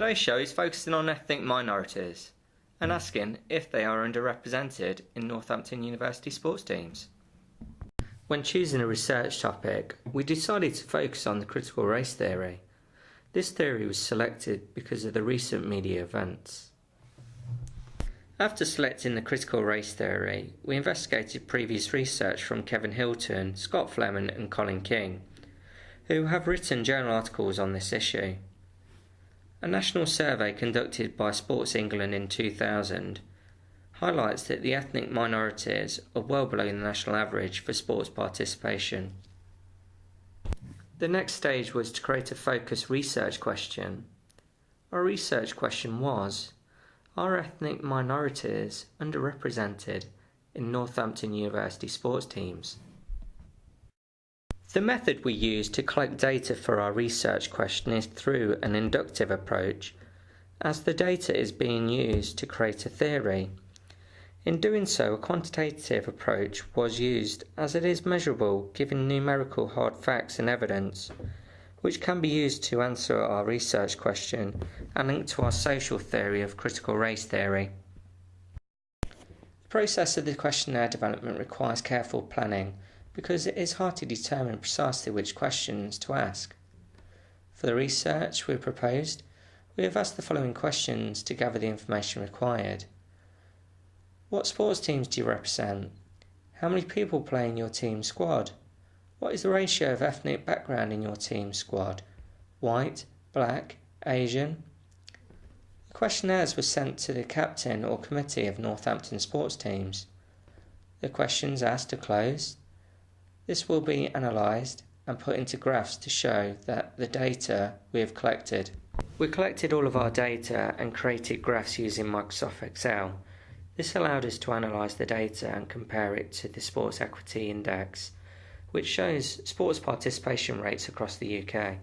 Today's show is focusing on ethnic minorities and asking if they are underrepresented in Northampton University sports teams. When choosing a research topic, we decided to focus on the critical race theory. This theory was selected because of the recent media events. After selecting the critical race theory, we investigated previous research from Kevin Hilton, Scott Fleming and Colin King, who have written journal articles on this issue. A national survey conducted by Sports England in 2000 highlights that the ethnic minorities are well below the national average for sports participation. The next stage was to create a focused research question. Our research question was, are ethnic minorities underrepresented in Northampton University sports teams? The method we used to collect data for our research question is through an inductive approach, as the data is being used to create a theory. In doing so, a quantitative approach was used as it is measurable, giving numerical hard facts and evidence, which can be used to answer our research question and link to our social theory of critical race theory. The process of the questionnaire development requires careful planning, because it is hard to determine precisely which questions to ask. For the research we proposed, we have asked the following questions to gather the information required. What sports teams do you represent? How many people play in your team squad? What is the ratio of ethnic background in your team squad? White, black, Asian? The questionnaires were sent to the captain or committee of Northampton sports teams. The questions asked are closed. This will be analysed and put into graphs to show that the data we have collected. We collected all of our data and created graphs using Microsoft Excel. This allowed us to analyse the data and compare it to the Sports Equity Index, which shows sports participation rates across the UK.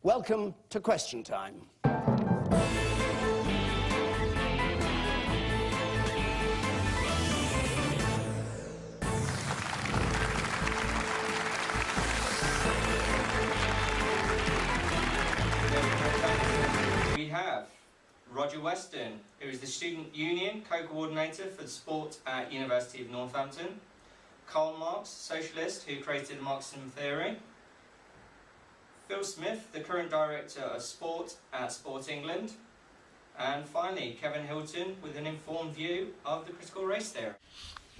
Welcome to Question Time. We have Roger Weston, who is the Student Union Co-Coordinator for the Sport at University of Northampton. Karl Marx, socialist who created Marxism theory. Phil Smith, the current Director of Sport at Sport England. And finally, Kevin Hilton with an informed view of the critical race theory.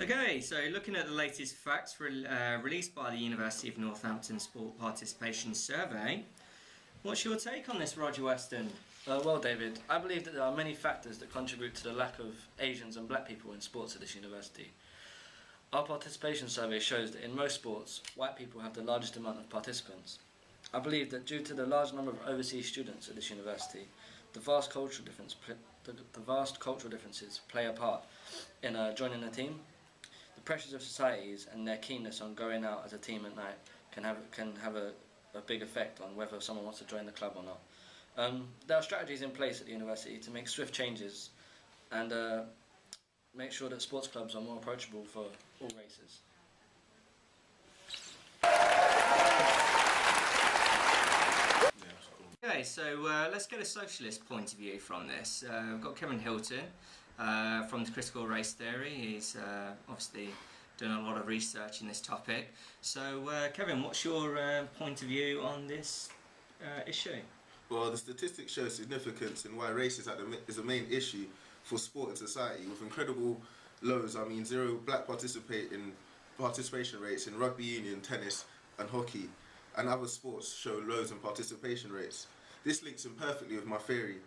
Okay, so looking at the latest facts released by the University of Northampton Sport Participation Survey, what's your take on this, Roger Weston? Well, David, I believe that there are many factors that contribute to the lack of Asians and black people in sports at this university. Our participation survey shows that in most sports, white people have the largest amount of participants. I believe that due to the large number of overseas students at this university, the vast cultural differences play a part in joining a team. The pressures of societies and their keenness on going out as a team at night can have a big effect on whether someone wants to join the club or not. There are strategies in place at the university to make swift changes and make sure that sports clubs are more approachable for all races. Okay, so let's get a socialist point of view from this. We've got Kevin Hilton from the critical race theory. He's obviously done a lot of research in this topic. So Kevin, what's your point of view on this issue? Well, the statistics show significance in why race is a main issue for sport and society, with incredible lows. I mean, zero black participation rates in rugby union, tennis and hockey, and other sports show lows in participation rates. This links in perfectly with my theory,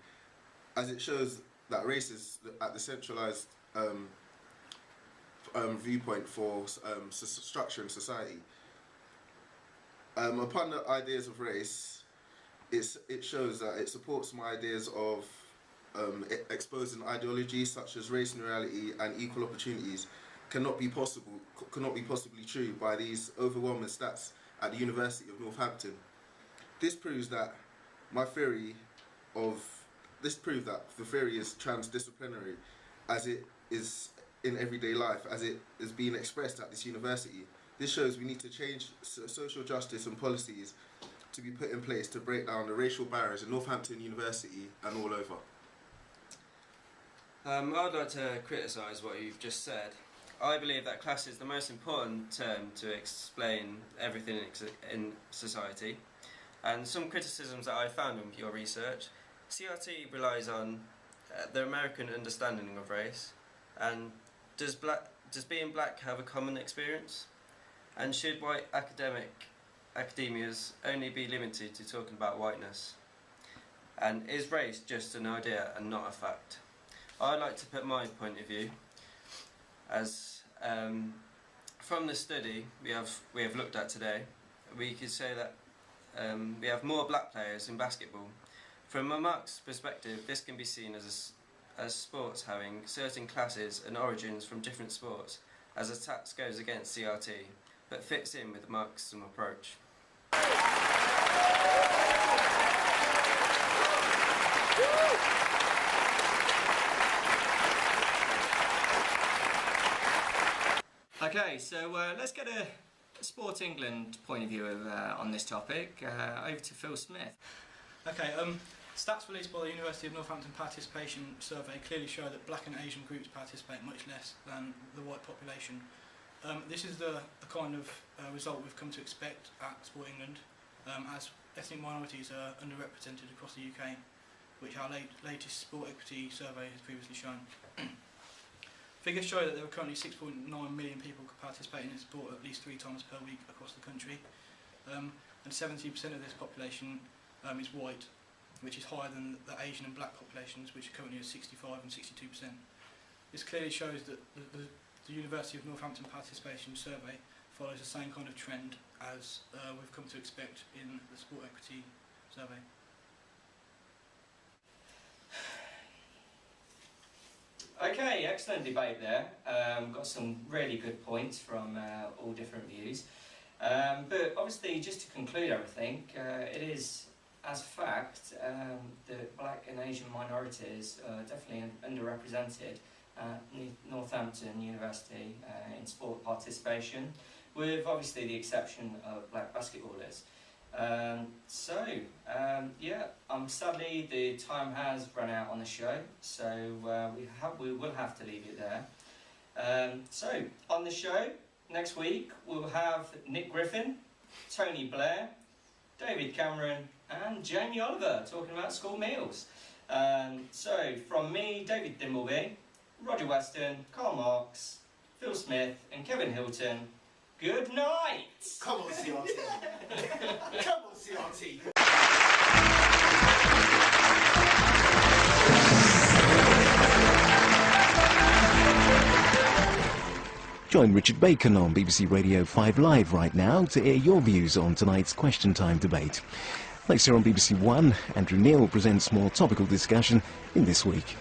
as it shows that race is at the centralised viewpoint for structure in society. Upon the ideas of race, it shows that it supports my ideas of exposing ideologies such as race neutrality and equal opportunities cannot be possibly true by these overwhelming stats at the University of Northampton. This proves that the theory is transdisciplinary, as it is in everyday life, as it is being expressed at this university. This shows we need to change social justice and policies to be put in place to break down the racial barriers in Northampton University and all over? I'd like to criticise what you've just said. I believe that class is the most important term to explain everything in society. And some criticisms that I found in your research, CRT relies on the American understanding of race. And does being black have a common experience? And should white academias only be limited to talking about whiteness? And is race just an idea and not a fact? I'd like to put my point of view as from the study we have looked at today. We could say that we have more black players in basketball. From a Marx perspective, this can be seen as sports having certain classes and origins from different sports, as a tax goes against CRT, but fits in with the Marxism approach. Okay, so let's get a Sport England point of view on this topic. Over to Phil Smith. Okay, stats released by the University of Northampton Participation Survey clearly show that black and Asian groups participate much less than the white population. This is the kind of result we've come to expect at Sport England, as ethnic minorities are underrepresented across the UK, which our latest sport equity survey has previously shown. Figures show that there are currently 6.9 million people participating in sport at least 3 times per week across the country, and 70% of this population is white, which is higher than the Asian and black populations, which are currently at 65 and 62%. This clearly shows that the University of Northampton Participation Survey follows the same kind of trend as we've come to expect in the Sport Equity Survey. Okay, excellent debate there. Got some really good points from all different views. But obviously, just to conclude everything, it is, as a fact, that black and Asian minorities are definitely underrepresented at Northampton University in sport participation, with obviously the exception of black basketballers. Sadly the time has run out on the show, so we will have to leave it there. So on the show next week we'll have Nick Griffin, Tony Blair, David Cameron and Jamie Oliver talking about school meals. So from me, David Dimbleby, Roger Weston, Karl Marx, Phil Smith and Kevin Hilton, good night! Come on, CRT! Come on, CRT! Join Richard Bacon on BBC Radio 5 Live right now to hear your views on tonight's Question Time debate. Next year on BBC One, Andrew Neil presents more topical discussion in This Week.